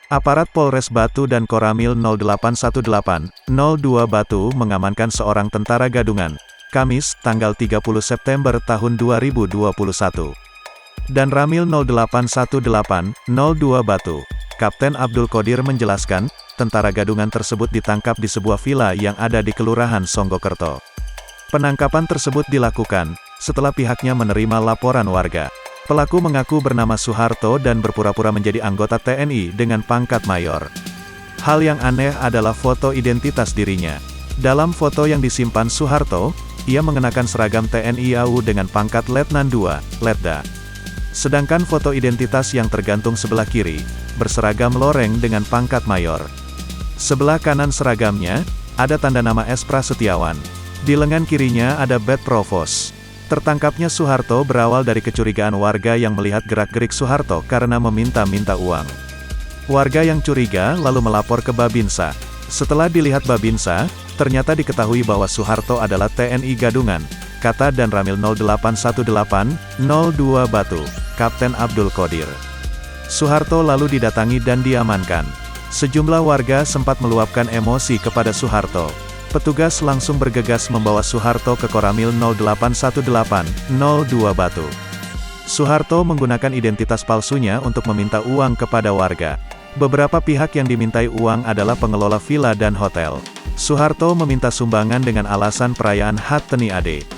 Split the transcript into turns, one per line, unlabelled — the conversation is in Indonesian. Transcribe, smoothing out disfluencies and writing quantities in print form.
Aparat Polres Batu dan Koramil 0818-02 Batu mengamankan seorang tentara gadungan, Kamis, tanggal 30 September tahun 2021. Dan Ramil 0818-02 Batu, Kapten Abdul Qodir menjelaskan, tentara gadungan tersebut ditangkap di sebuah villa yang ada di Kelurahan Songgokerto. Penangkapan tersebut dilakukan setelah pihaknya menerima laporan warga. Pelaku mengaku bernama Soeharto dan berpura-pura menjadi anggota TNI dengan pangkat mayor. Hal yang aneh adalah foto identitas dirinya. Dalam foto yang disimpan Soeharto, ia mengenakan seragam TNI AU dengan pangkat Letnan II, Letda. Sedangkan foto identitas yang tergantung sebelah kiri, berseragam loreng dengan pangkat mayor. Sebelah kanan seragamnya, ada tanda nama S. Prasetyawan. Di lengan kirinya ada badge Provos. Tertangkapnya Soeharto berawal dari kecurigaan warga yang melihat gerak-gerik Soeharto karena meminta-minta uang. Warga yang curiga lalu melapor ke Babinsa. Setelah dilihat Babinsa, ternyata diketahui bahwa Soeharto adalah TNI gadungan, kata Dan Ramil 0818-02 Batu, Kapten Abdul Qodir. Soeharto lalu didatangi dan diamankan. Sejumlah warga sempat meluapkan emosi kepada Soeharto. Petugas langsung bergegas membawa Soeharto ke Koramil 0818-02 Batu. Soeharto menggunakan identitas palsunya untuk meminta uang kepada warga. Beberapa pihak yang dimintai uang adalah pengelola villa dan hotel. Soeharto meminta sumbangan dengan alasan perayaan HUT TNI AD.